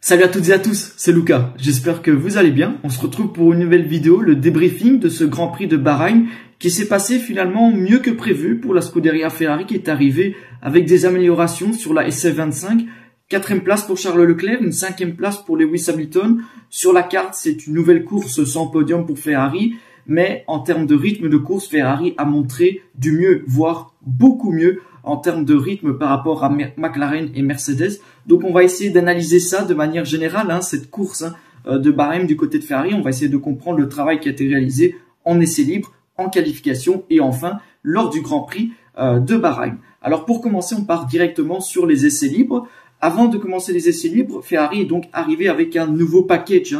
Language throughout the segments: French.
Salut à toutes et à tous, c'est Lucas, j'espère que vous allez bien. On se retrouve pour une nouvelle vidéo, le débriefing de ce Grand Prix de Bahreïn qui s'est passé finalement mieux que prévu pour la Scuderia Ferrari qui est arrivée avec des améliorations sur la SF25. 4e place pour Charles Leclerc, une 5e place pour Lewis Hamilton. Sur la carte, c'est une nouvelle course sans podium pour Ferrari, mais en termes de rythme de course, Ferrari a montré du mieux, voire beaucoup mieux en termes de rythme par rapport à McLaren et Mercedes. Donc on va essayer d'analyser ça de manière générale, cette course de Bahreïn du côté de Ferrari. On va essayer de comprendre le travail qui a été réalisé en essai libre, en qualification et enfin lors du Grand Prix de Bahreïn. Alors pour commencer, on part directement sur les essais libres. Avant de commencer les essais libres, Ferrari est donc arrivé avec un nouveau package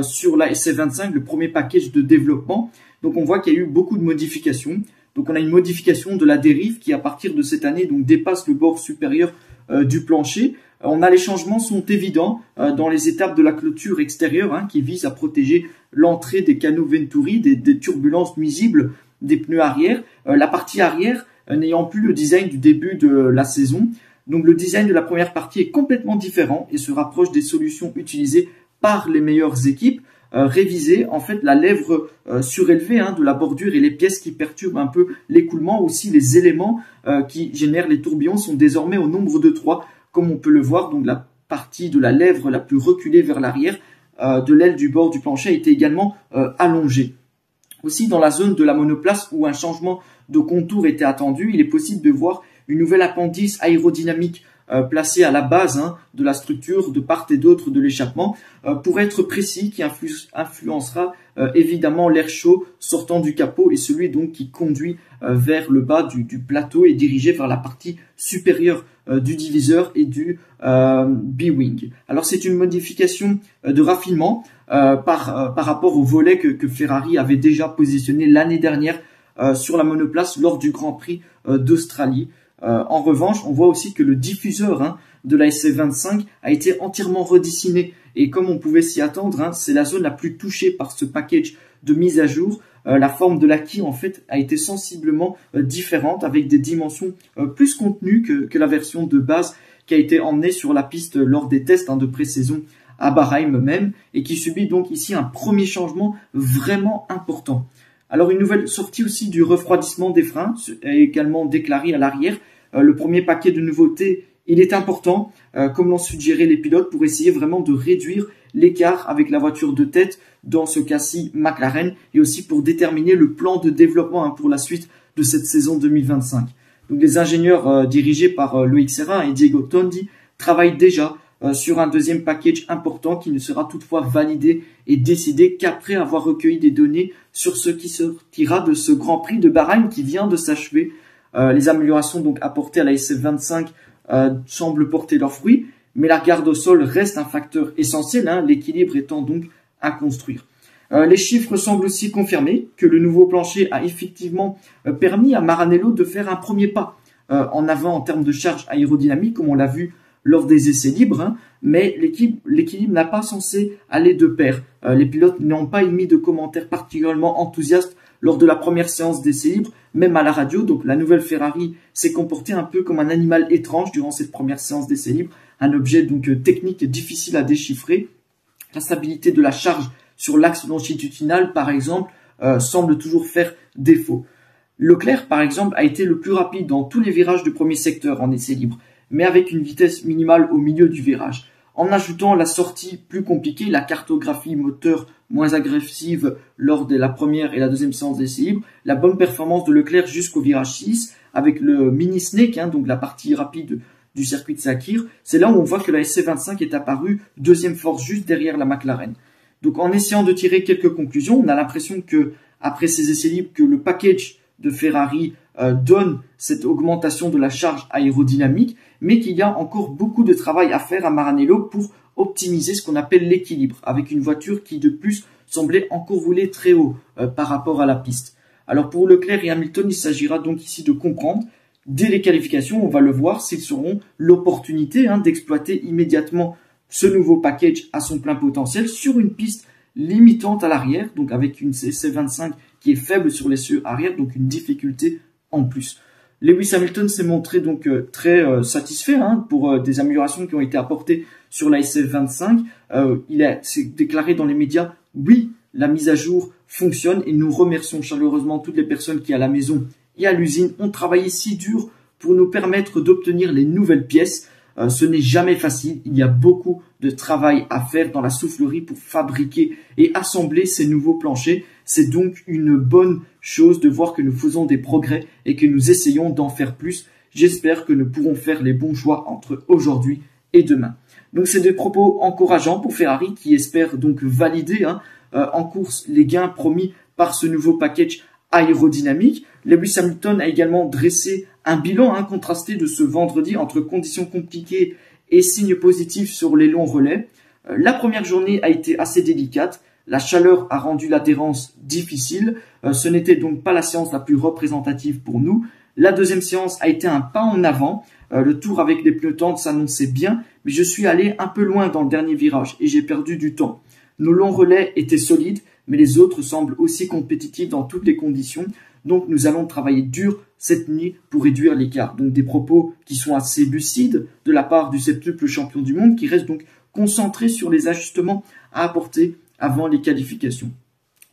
sur la SF25, le premier package de développement. Donc on voit qu'il y a eu beaucoup de modifications. Donc on a une modification de la dérive qui à partir de cette année donc dépasse le bord supérieur du plancher. Les changements sont évidents dans les étapes de la clôture extérieure qui vise à protéger l'entrée des canaux Venturi, des turbulences nuisibles des pneus arrière. La partie arrière n'ayant plus le design du début de la saison. Donc le design de la première partie est complètement différent et se rapproche des solutions utilisées par les meilleures équipes. Réviser en fait la lèvre surélevée de la bordure et les pièces qui perturbent un peu l'écoulement. Aussi les éléments qui génèrent les tourbillons sont désormais au nombre de 3 comme on peut le voir. Donc la partie de la lèvre la plus reculée vers l'arrière de l'aile du bord du plancher a été également allongée. Aussi dans la zone de la monoplace où un changement de contour était attendu, il est possible de voir une nouvelle appendice aérodynamique placé à la base de la structure de part et d'autre de l'échappement, pour être précis, qui influencera évidemment l'air chaud sortant du capot et celui donc qui conduit vers le bas du plateau et dirigé vers la partie supérieure du diviseur et du B-Wing. Alors c'est une modification de raffinement par rapport au volet que Ferrari avait déjà positionné l'année dernière sur la monoplace lors du Grand Prix d'Australie. En revanche, on voit aussi que le diffuseur de la SF25 a été entièrement redessiné et comme on pouvait s'y attendre, c'est la zone la plus touchée par ce package de mise à jour. La forme de l'acquis en fait a été sensiblement différente avec des dimensions plus contenues que la version de base qui a été emmenée sur la piste lors des tests de pré-saison à Bahreïn même et qui subit donc ici un premier changement vraiment important. Alors une nouvelle sortie aussi du refroidissement des freins est également déclarée à l'arrière. Le premier paquet de nouveautés, il est important, comme l'ont suggéré les pilotes, pour essayer vraiment de réduire l'écart avec la voiture de tête, dans ce cas-ci McLaren, et aussi pour déterminer le plan de développement pour la suite de cette saison 2025. Donc les ingénieurs dirigés par Loïc Serra et Diego Tondi travaillent déjà sur un deuxième package important qui ne sera toutefois validé et décidé qu'après avoir recueilli des données sur ce qui sortira de ce Grand Prix de Bahreïn qui vient de s'achever. Les améliorations donc apportées à la SF25 semblent porter leurs fruits, mais la garde au sol reste un facteur essentiel, l'équilibre étant donc à construire. Les chiffres semblent aussi confirmer que le nouveau plancher a effectivement permis à Maranello de faire un premier pas en avant en termes de charge aérodynamique, comme on l'a vu lors des essais libres, mais l'équilibre n'a pas censé aller de pair. Les pilotes n'ont pas émis de commentaires particulièrement enthousiastes lors de la première séance d'essais libres, même à la radio. Donc la nouvelle Ferrari s'est comportée un peu comme un animal étrange durant cette première séance d'essais libres, un objet donc technique difficile à déchiffrer. La stabilité de la charge sur l'axe longitudinal, par exemple, semble toujours faire défaut. Leclerc, par exemple, a été le plus rapide dans tous les virages du premier secteur en essais libres, mais avec une vitesse minimale au milieu du virage. En ajoutant la sortie plus compliquée, la cartographie moteur moins agressive lors de la première et la deuxième séance d'essai libre, la bonne performance de Leclerc jusqu'au virage 6, avec le mini snake, donc la partie rapide du circuit de Sakhir, c'est là où on voit que la SF25 est apparue deuxième force juste derrière la McLaren. Donc en essayant de tirer quelques conclusions, on a l'impression que après ces essais libres, que le package de Ferrari donne cette augmentation de la charge aérodynamique, mais qu'il y a encore beaucoup de travail à faire à Maranello pour optimiser ce qu'on appelle l'équilibre, avec une voiture qui de plus semblait encore rouler très haut par rapport à la piste. Alors pour Leclerc et Hamilton, il s'agira donc ici de comprendre, dès les qualifications, on va le voir, s'ils auront l'opportunité d'exploiter immédiatement ce nouveau package à son plein potentiel sur une piste limitante à l'arrière, donc avec une C25 qui est faible sur l'essieu arrière, donc une difficulté en plus. Lewis Hamilton s'est montré donc très satisfait pour des améliorations qui ont été apportées sur la SF25. Il s'est déclaré dans les médias, oui, la mise à jour fonctionne et nous remercions chaleureusement toutes les personnes qui à la maison et à l'usine ont travaillé si dur pour nous permettre d'obtenir les nouvelles pièces. Ce n'est jamais facile, il y a beaucoup de travail à faire dans la soufflerie pour fabriquer et assembler ces nouveaux planchers. C'est donc une bonne chose de voir que nous faisons des progrès et que nous essayons d'en faire plus. J'espère que nous pourrons faire les bons choix entre aujourd'hui et demain. Donc c'est des propos encourageants pour Ferrari qui espère donc valider en course les gains promis par ce nouveau package aérodynamique. Lewis Hamilton a également dressé un bilan contrasté de ce vendredi entre conditions compliquées et signes positifs sur les longs relais. La première journée a été assez délicate. La chaleur a rendu l'adhérence difficile. Ce n'était donc pas la séance la plus représentative pour nous. La deuxième séance a été un pas en avant. Le tour avec les pneus tendres s'annonçait bien, mais je suis allé un peu loin dans le dernier virage et j'ai perdu du temps. Nos longs relais étaient solides, mais les autres semblent aussi compétitifs dans toutes les conditions. Donc nous allons travailler dur cette nuit pour réduire l'écart. Donc des propos qui sont assez lucides de la part du septuple champion du monde qui reste donc concentré sur les ajustements à apporter avant les qualifications.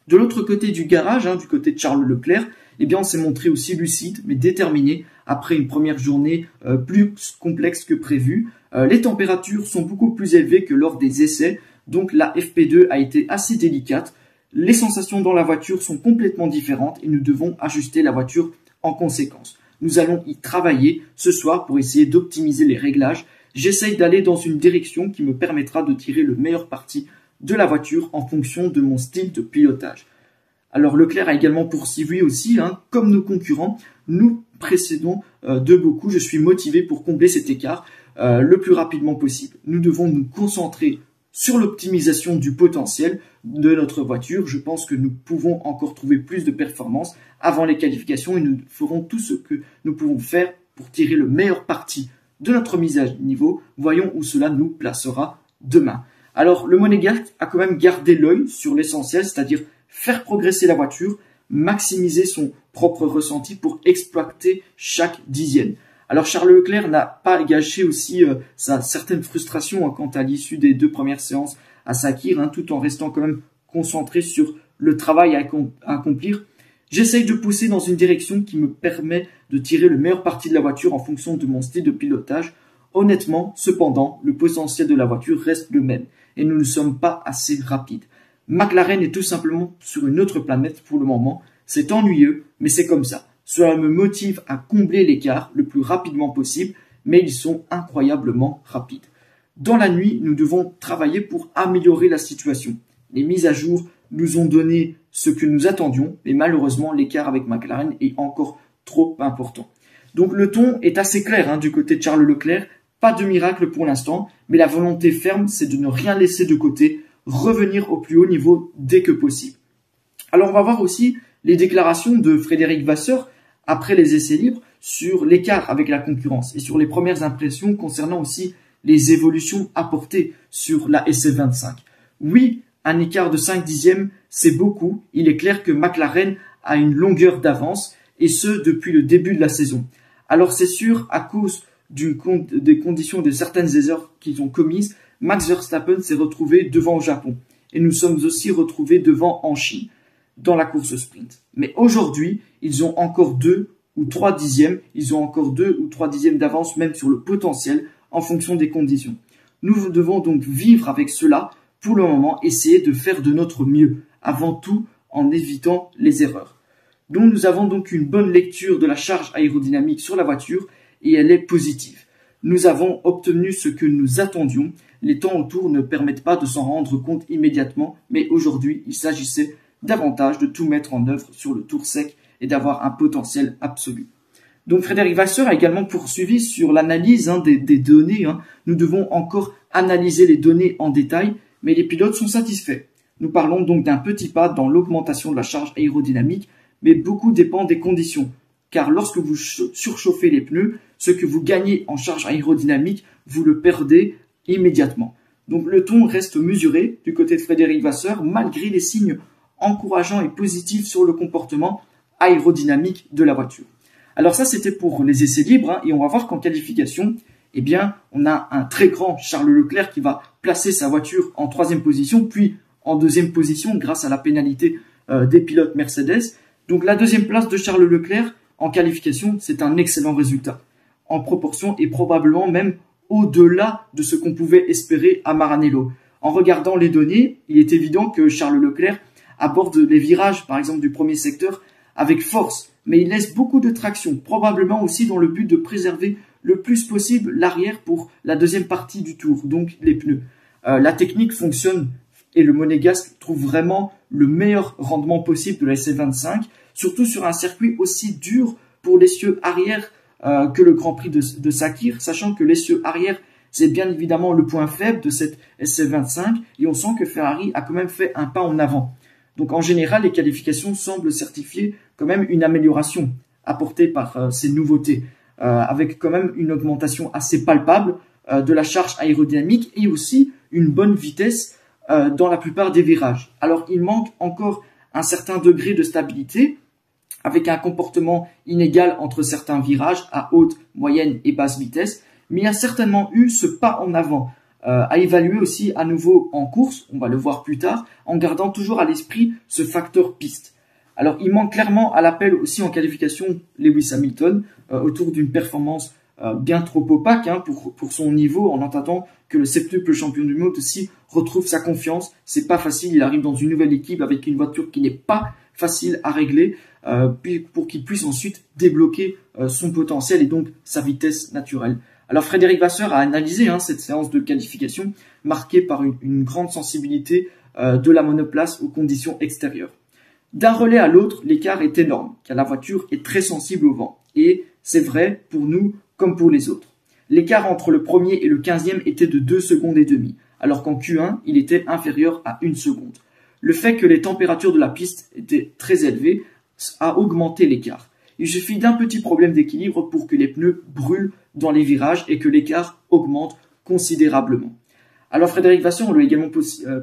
De l'autre côté du garage, du côté de Charles Leclerc, eh bien on s'est montré aussi lucide mais déterminé après une première journée plus complexe que prévu. Les températures sont beaucoup plus élevées que lors des essais, donc la FP2 a été assez délicate. Les sensations dans la voiture sont complètement différentes et nous devons ajuster la voiture en conséquence. Nous allons y travailler ce soir pour essayer d'optimiser les réglages. J'essaye d'aller dans une direction qui me permettra de tirer le meilleur parti de la voiture en fonction de mon style de pilotage. Alors Leclerc a également poursuivi aussi, comme nos concurrents, nous précédons de beaucoup. Je suis motivé pour combler cet écart le plus rapidement possible. Nous devons nous concentrer sur l'optimisation du potentiel de notre voiture. Je pense que nous pouvons encore trouver plus de performance avant les qualifications et nous ferons tout ce que nous pouvons faire pour tirer le meilleur parti de notre mise à niveau. Voyons où cela nous placera demain. Alors le monégasque a quand même gardé l'œil sur l'essentiel, c'est-à-dire faire progresser la voiture, maximiser son propre ressenti pour exploiter chaque dixième. Alors Charles Leclerc n'a pas gâché aussi sa certaine frustration quant à l'issue des 2 premières séances à Sakir, tout en restant quand même concentré sur le travail à accomplir. J'essaye de pousser dans une direction qui me permet de tirer le meilleur parti de la voiture en fonction de mon style de pilotage. Honnêtement, cependant, le potentiel de la voiture reste le même et nous ne sommes pas assez rapides. McLaren est tout simplement sur une autre planète pour le moment. C'est ennuyeux, mais c'est comme ça. Cela me motive à combler l'écart le plus rapidement possible, mais ils sont incroyablement rapides. Dans la nuit, nous devons travailler pour améliorer la situation. Les mises à jour nous ont donné ce que nous attendions, mais malheureusement, l'écart avec McLaren est encore trop important. Donc le ton est assez clair du côté de Charles Leclerc. Pas de miracle pour l'instant, mais la volonté ferme, c'est de ne rien laisser de côté, revenir au plus haut niveau dès que possible. Alors on va voir aussi les déclarations de Frédéric Vasseur après les essais libres sur l'écart avec la concurrence et sur les premières impressions concernant aussi les évolutions apportées sur la SF25. Oui, un écart de 5 dixièmes, c'est beaucoup. Il est clair que McLaren a une longueur d'avance et ce depuis le début de la saison. Alors c'est sûr, à cause des conditions de certaines erreurs qu'ils ont commises, Max Verstappen s'est retrouvé devant au Japon et nous sommes aussi retrouvés devant en Chine dans la course sprint. Mais aujourd'hui, ils ont encore 2 ou 3 dixièmes, d'avance même sur le potentiel en fonction des conditions. Nous devons donc vivre avec cela pour le moment, essayer de faire de notre mieux, avant tout en évitant les erreurs. Donc nous avons donc une bonne lecture de la charge aérodynamique sur la voiture et elle est positive. Nous avons obtenu ce que nous attendions. Les temps autour ne permettent pas de s'en rendre compte immédiatement, mais aujourd'hui, il s'agissait davantage de tout mettre en œuvre sur le tour sec et d'avoir un potentiel absolu. Donc Frédéric Vasseur a également poursuivi sur l'analyse des données. Nous devons encore analyser les données en détail, mais les pilotes sont satisfaits. Nous parlons donc d'un petit pas dans l'augmentation de la charge aérodynamique, mais beaucoup dépend des conditions. Car lorsque vous surchauffez les pneus, ce que vous gagnez en charge aérodynamique, vous le perdez immédiatement. Donc le ton reste mesuré du côté de Frédéric Vasseur, malgré les signes encourageants et positifs sur le comportement aérodynamique de la voiture. Alors ça, c'était pour les essais libres, hein, et on va voir qu'en qualification, eh bien, on a un très grand Charles Leclerc qui va placer sa voiture en 3e position, puis en 2e position grâce à la pénalité des pilotes Mercedes. Donc la 2e place de Charles Leclerc en qualification, c'est un excellent résultat, en proportion et probablement même au-delà de ce qu'on pouvait espérer à Maranello. En regardant les données, il est évident que Charles Leclerc aborde les virages, par exemple du premier secteur, avec force, mais il laisse beaucoup de traction, probablement aussi dans le but de préserver le plus possible l'arrière pour la 2e partie du tour, donc les pneus. La technique fonctionne et le monégasque trouve vraiment le meilleur rendement possible de la SF25, surtout sur un circuit aussi dur pour l'essieu arrière que le Grand Prix de Sakir, sachant que l'essieu arrière, c'est bien évidemment le point faible de cette SF25, et on sent que Ferrari a quand même fait un pas en avant. Donc en général, les qualifications semblent certifier quand même une amélioration apportée par ces nouveautés, avec quand même une augmentation assez palpable de la charge aérodynamique et aussi une bonne vitesse dans la plupart des virages. Alors il manque encore un certain degré de stabilité, avec un comportement inégal entre certains virages à haute, moyenne et basse vitesse, mais il y a certainement eu ce pas en avant à évaluer aussi à nouveau en course, on va le voir plus tard, en gardant toujours à l'esprit ce facteur piste. Alors il manque clairement à l'appel aussi en qualification Lewis Hamilton autour d'une performance bien trop opaque hein, pour son niveau, en attendant que le septuple champion du monde aussi retrouve sa confiance. C'est pas facile, il arrive dans une nouvelle équipe avec une voiture qui n'est pas facile à régler pour qu'il puisse ensuite débloquer son potentiel et donc sa vitesse naturelle. Alors Frédéric Vasseur a analysé cette séance de qualification marquée par une grande sensibilité de la monoplace aux conditions extérieures. D'un relais à l'autre, l'écart est énorme, car la voiture est très sensible au vent. Et c'est vrai pour nous comme pour les autres. L'écart entre le premier et le 15e était de 2 secondes et demie, alors qu'en Q1, il était inférieur à 1 seconde. Le fait que les températures de la piste étaient très élevées a augmenté l'écart. Il suffit d'un petit problème d'équilibre pour que les pneus brûlent dans les virages et que l'écart augmente considérablement. Alors Frédéric Vasseur, on lui a également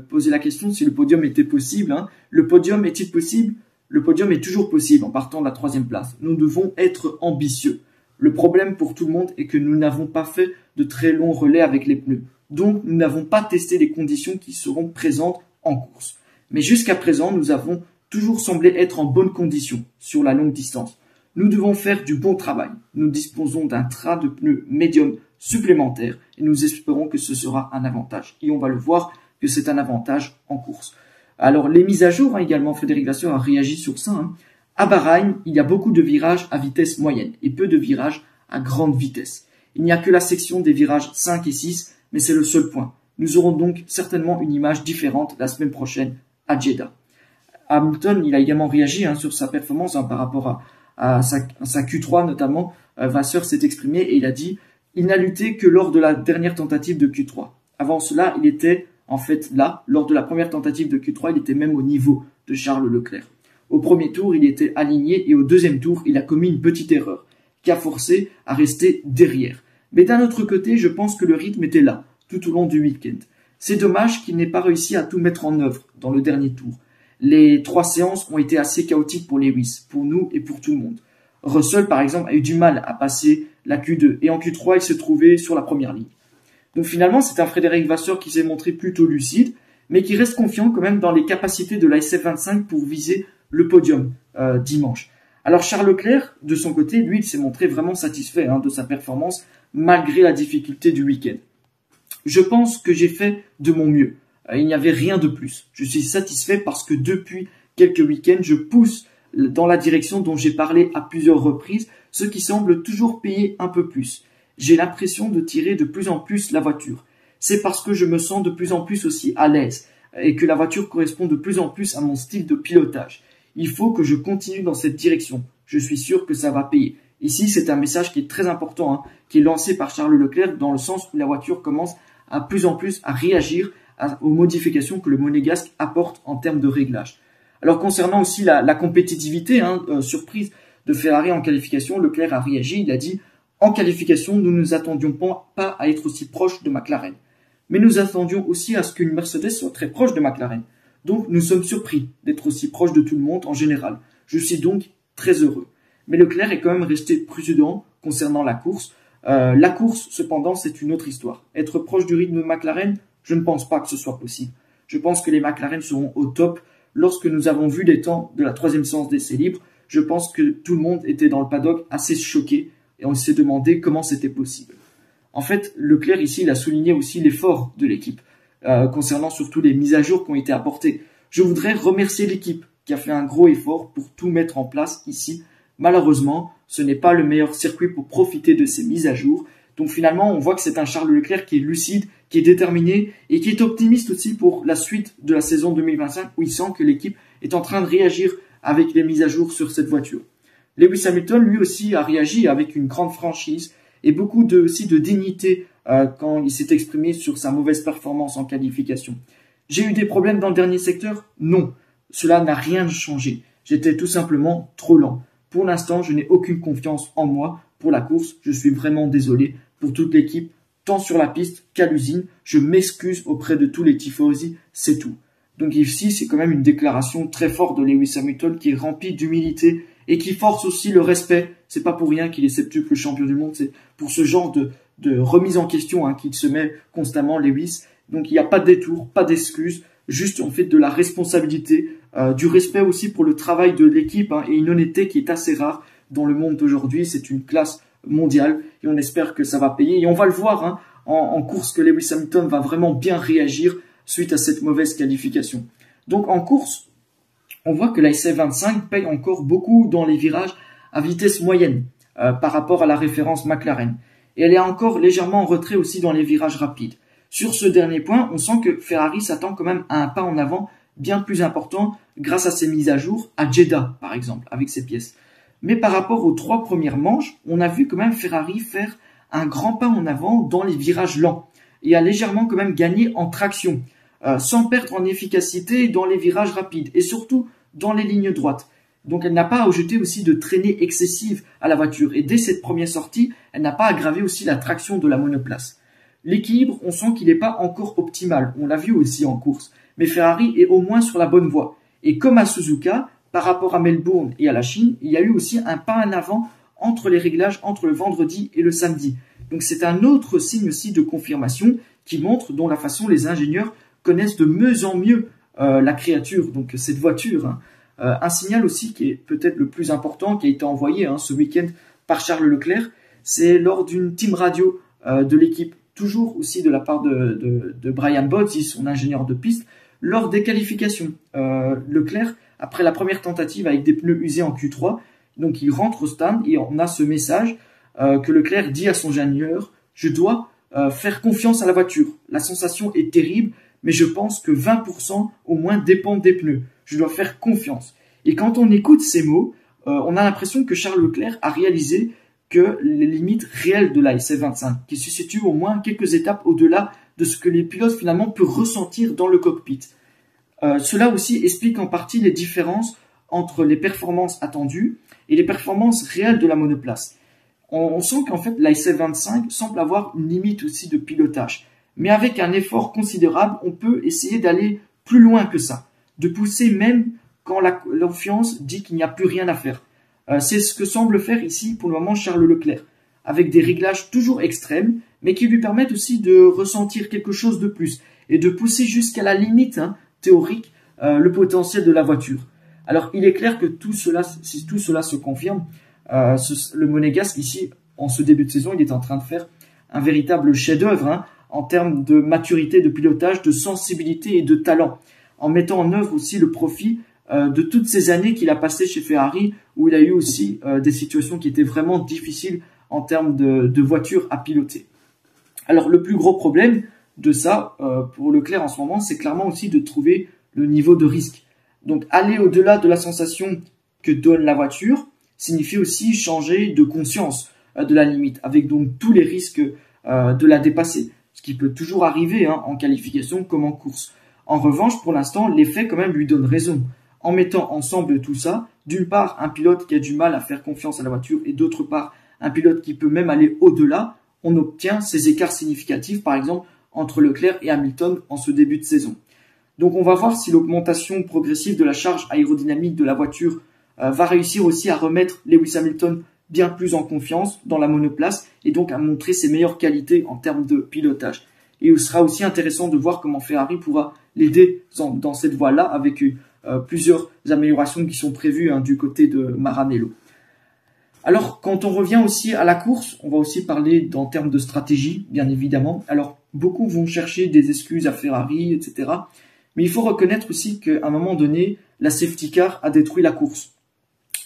posé la question si le podium était possible. Le podium est-il possible? Le podium est toujours possible en partant de la 3e place. Nous devons être ambitieux. Le problème pour tout le monde est que nous n'avons pas fait de très longs relais avec les pneus. Donc nous n'avons pas testé les conditions qui seront présentes en course. Mais jusqu'à présent, nous avons toujours semblé être en bonne condition sur la longue distance. Nous devons faire du bon travail. Nous disposons d'un train de pneus médium supplémentaire et nous espérons que ce sera un avantage. Et on va le voir que c'est un avantage en course. Alors les mises à jour également, Frédéric Vasseur a réagi sur ça. À Bahreïn, il y a beaucoup de virages à vitesse moyenne et peu de virages à grande vitesse. Il n'y a que la section des virages 5 et 6, mais c'est le seul point. Nous aurons donc certainement une image différente la semaine prochaine à Jeddah. Hamilton, il a également réagi sur sa performance par rapport à sa Q3 notamment. Vasseur s'est exprimé et il a dit « Il n'a lutté que lors de la dernière tentative de Q3. Avant cela, il était en fait là, lors de la première tentative de Q3, il était même au niveau de Charles Leclerc. Au premier tour, il était aligné et au 2e tour, il a commis une petite erreur qui a forcé à rester derrière. Mais d'un autre côté, je pense que le rythme était là, tout au long du week-end. C'est dommage qu'il n'ait pas réussi à tout mettre en œuvre dans le dernier tour. Les 3 séances ont été assez chaotiques pour Lewis, pour nous et pour tout le monde. Russell, par exemple, a eu du mal à passer la Q2 et en Q3, il se trouvait sur la première ligne. Donc finalement, c'est un Frédéric Vasseur qui s'est montré plutôt lucide, mais qui reste confiant quand même dans les capacités de la SF25 pour viser le podium dimanche. Alors Charles Leclerc, de son côté, lui, il s'est montré vraiment satisfait de sa performance malgré la difficulté du week-end. Je pense que j'ai fait de mon mieux. Il n'y avait rien de plus. Je suis satisfait parce que depuis quelques week-ends, je pousse dans la direction dont j'ai parlé à plusieurs reprises, ce qui semble toujours payer un peu plus. J'ai l'impression de tirer de plus en plus la voiture. C'est parce que je me sens de plus en plus aussi à l'aise et que la voiture correspond de plus en plus à mon style de pilotage. Il faut que je continue dans cette direction. Je suis sûr que ça va payer. Ici, c'est un message qui est très important, qui est lancé par Charles Leclerc dans le sens où la voiture commence à plus en plus à réagir aux modifications que le monégasque apporte en termes de réglage. Alors concernant aussi la compétitivité surprise de Ferrari en qualification, Leclerc a réagi, il a dit « En qualification, nous ne nous attendions pas à être aussi proches de McLaren. Mais nous attendions aussi à ce qu'une Mercedes soit très proche de McLaren. Donc nous sommes surpris d'être aussi proches de tout le monde en général. Je suis donc très heureux. Mais Leclerc est quand même resté prudent concernant la course. La course, cependant, c'est une autre histoire. Être proche du rythme de McLaren, je ne pense pas que ce soit possible. Je pense que les McLaren seront au top. Lorsque nous avons vu les temps de la troisième séance d'essai libre, je pense que tout le monde était dans le paddock assez choqué et on s'est demandé comment c'était possible. En fait, Leclerc ici, il a souligné aussi l'effort de l'équipe concernant surtout les mises à jour qui ont été apportées. Je voudrais remercier l'équipe qui a fait un gros effort pour tout mettre en place ici. Malheureusement, ce n'est pas le meilleur circuit pour profiter de ces mises à jour. Donc finalement, on voit que c'est un Charles Leclerc qui est lucide, qui est déterminé et qui est optimiste aussi pour la suite de la saison 2025 où il sent que l'équipe est en train de réagir avec les mises à jour sur cette voiture. Lewis Hamilton, lui aussi, a réagi avec une grande franchise et beaucoup aussi de dignité quand il s'est exprimé sur sa mauvaise performance en qualification. J'ai eu des problèmes dans le dernier secteur? Non, cela n'a rien changé. J'étais tout simplement trop lent. Pour l'instant, je n'ai aucune confiance en moi pour la course. Je suis vraiment désolé pour toute l'équipe, tant sur la piste qu'à l'usine. Je m'excuse auprès de tous les tifosi, c'est tout. Donc ici, c'est quand même une déclaration très forte de Lewis Hamilton qui est remplie d'humilité et qui force aussi le respect. C'est pas pour rien qu'il est septuple champion du monde, c'est pour ce genre de remise en question qu'il se met constamment, Lewis. Donc il n'y a pas de détour, pas d'excuse, juste en fait de la responsabilité, du respect aussi pour le travail de l'équipe et une honnêteté qui est assez rare dans le monde d'aujourd'hui. C'est une classe mondiale et on espère que ça va payer. Et on va le voir en course que Lewis Hamilton va vraiment bien réagir suite à cette mauvaise qualification. Donc en course, on voit que la SF25 paye encore beaucoup dans les virages à vitesse moyenne par rapport à la référence McLaren. Et elle est encore légèrement en retrait aussi dans les virages rapides. Sur ce dernier point, on sent que Ferrari s'attend quand même à un pas en avant bien plus important grâce à ses mises à jour à Jeddah, par exemple, avec ses pièces. Mais par rapport aux 3 premières manches, on a vu quand même Ferrari faire un grand pas en avant dans les virages lents et a légèrement quand même gagné en traction, sans perdre en efficacité dans les virages rapides et surtout dans les lignes droites. Donc elle n'a pas ajouté aussi de traînée excessive à la voiture et dès cette première sortie, elle n'a pas aggravé aussi la traction de la monoplace. L'équilibre, on sent qu'il n'est pas encore optimal, on l'a vu aussi en course, mais Ferrari est au moins sur la bonne voie. Et comme à Suzuka, par rapport à Melbourne et à la Chine, il y a eu aussi un pas en avant entre les réglages entre le vendredi et le samedi. Donc c'est un autre signe aussi de confirmation qui montre dont la façon les ingénieurs connaissent de mieux en mieux la créature, donc cette voiture. Un signal aussi qui est peut-être le plus important qui a été envoyé ce week-end par Charles Leclerc, c'est lors d'une team radio de l'équipe, toujours aussi de la part de Brian Bozzi, son ingénieur de piste, lors des qualifications. Leclerc, après la première tentative avec des pneus usés en Q3, donc il rentre au stand et on a ce message que Leclerc dit à son ingénieur « Je dois faire confiance à la voiture. La sensation est terrible, mais je pense que 20% au moins dépendent des pneus. Je dois faire confiance. » Et quand on écoute ces mots, on a l'impression que Charles Leclerc a réalisé que les limites réelles de la SF25, qui se situent au moins quelques étapes au-delà de ce que les pilotes finalement peuvent ressentir dans le cockpit. Cela aussi explique en partie les différences entre les performances attendues et les performances réelles de la monoplace. On sent qu'en fait la SF25 semble avoir une limite aussi de pilotage. Mais avec un effort considérable, on peut essayer d'aller plus loin que ça, de pousser même quand la confiance dit qu'il n'y a plus rien à faire. C'est ce que semble faire ici pour le moment Charles Leclerc, avec des réglages toujours extrêmes, mais qui lui permettent aussi de ressentir quelque chose de plus et de pousser jusqu'à la limite théorique le potentiel de la voiture. Alors il est clair que si tout cela se confirme, le Monégasque ici, en ce début de saison, il est en train de faire un véritable chef-d'œuvre en termes de maturité, de pilotage, de sensibilité et de talent, en mettant en œuvre aussi le profit de toutes ces années qu'il a passées chez Ferrari, où il a eu aussi des situations qui étaient vraiment difficiles en termes de voitures à piloter. Alors le plus gros problème de ça, pour Leclerc en ce moment, c'est clairement aussi de trouver le niveau de risque. Donc aller au-delà de la sensation que donne la voiture signifie aussi changer de conscience de la limite, avec donc tous les risques de la dépasser, ce qui peut toujours arriver en qualification comme en course. En revanche, pour l'instant, les faits quand même lui donnent raison. En mettant ensemble tout ça, d'une part un pilote qui a du mal à faire confiance à la voiture et d'autre part un pilote qui peut même aller au-delà, on obtient ces écarts significatifs par exemple entre Leclerc et Hamilton en ce début de saison. Donc on va voir si l'augmentation progressive de la charge aérodynamique de la voiture va réussir aussi à remettre Lewis Hamilton bien plus en confiance dans la monoplace et donc à montrer ses meilleures qualités en termes de pilotage. Et il sera aussi intéressant de voir comment Ferrari pourra l'aider dans cette voie-là avec plusieurs améliorations qui sont prévues du côté de Maranello. Alors, quand on revient aussi à la course, on va aussi parler en termes de stratégie, bien évidemment. Alors, beaucoup vont chercher des excuses à Ferrari, etc. Mais il faut reconnaître aussi qu'à un moment donné, la safety car a détruit la course.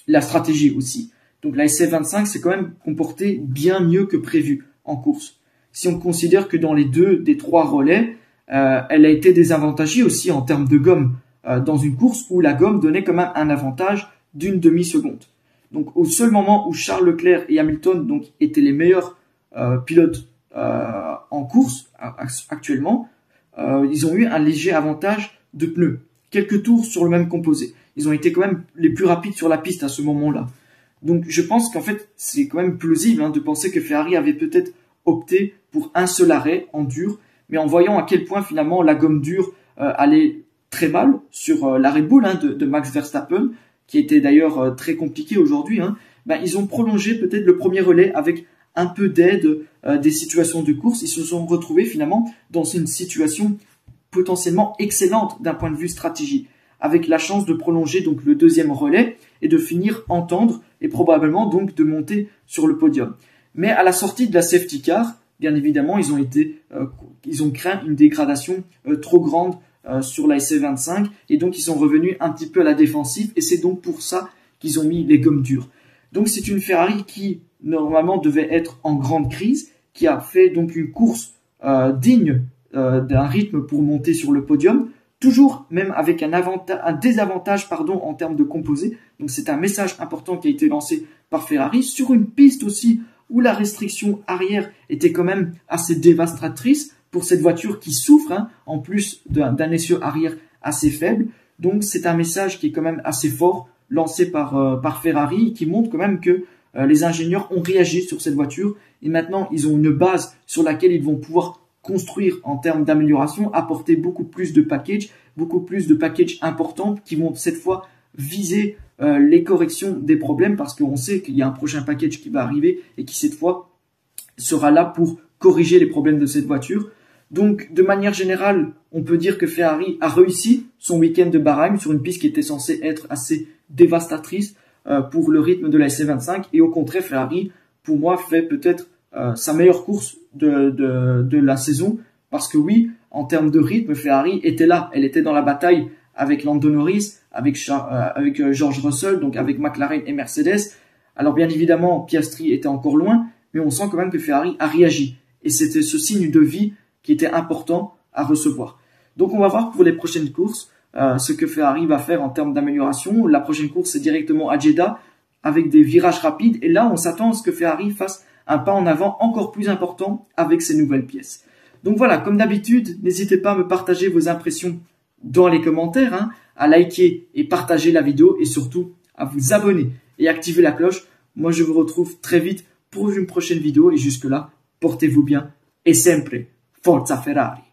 La stratégie aussi. Donc la SF25 s'est quand même comportée bien mieux que prévu en course. Si on considère que dans les 2 des 3 relais, elle a été désavantagée aussi en termes de gomme dans une course où la gomme donnait quand même un avantage d'une demi-seconde. Donc au seul moment où Charles Leclerc et Hamilton donc étaient les meilleurs pilotes en course actuellement, ils ont eu un léger avantage de pneus. Quelques tours sur le même composé. Ils ont été quand même les plus rapides sur la piste à ce moment-là. Donc je pense qu'en fait, c'est quand même plausible de penser que Ferrari avait peut-être opté pour un seul arrêt en dur, mais en voyant à quel point finalement la gomme dure allait très mal sur la Red Bull de Max Verstappen, qui était d'ailleurs très compliqué aujourd'hui, ils ont prolongé peut-être le premier relais avec un peu d'aide des situations de course. Ils se sont retrouvés finalement dans une situation potentiellement excellente d'un point de vue stratégie, avec la chance de prolonger donc le deuxième relais et de finir en tendre et probablement donc de monter sur le podium. Mais à la sortie de la safety car, bien évidemment, ils ont craint une dégradation trop grande sur la SF25 et donc ils sont revenus un petit peu à la défensive et c'est donc pour ça qu'ils ont mis les gommes dures. Donc c'est une Ferrari qui normalement devait être en grande crise, qui a fait donc une course digne d'un rythme pour monter sur le podium, toujours même avec un désavantage en termes de composés. Donc c'est un message important qui a été lancé par Ferrari sur une piste aussi où la restriction arrière était quand même assez dévastatrice pour cette voiture qui souffre en plus d'un essieu arrière assez faible. Donc c'est un message qui est quand même assez fort lancé par Ferrari qui montre quand même que les ingénieurs ont réagi sur cette voiture et maintenant ils ont une base sur laquelle ils vont pouvoir construire en termes d'amélioration, apporter beaucoup plus de packages importants qui vont cette fois viser les corrections des problèmes parce qu'on sait qu'il y a un prochain package qui va arriver et qui cette fois sera là pour corriger les problèmes de cette voiture. Donc de manière générale, on peut dire que Ferrari a réussi son week-end de Bahreïn sur une piste qui était censée être assez dévastatrice pour le rythme de la SF25 et au contraire Ferrari pour moi fait peut-être sa meilleure course de la saison parce que oui, en termes de rythme, Ferrari était là, elle était dans la bataille avec Lando Norris, avec George Russell, donc avec McLaren et Mercedes. Alors bien évidemment, Piastri était encore loin, mais on sent quand même que Ferrari a réagi et c'était ce signe de vie qui était important à recevoir. Donc on va voir pour les prochaines courses ce que Ferrari va faire en termes d'amélioration. La prochaine course c'est directement à Jeddah avec des virages rapides et là on s'attend à ce que Ferrari fasse un pas en avant encore plus important avec ces nouvelles pièces. Donc voilà, comme d'habitude, n'hésitez pas à me partager vos impressions dans les commentaires, à liker et partager la vidéo et surtout à vous abonner et activer la cloche. Moi je vous retrouve très vite pour une prochaine vidéo et jusque là, portez-vous bien et sempre Forza Ferrari!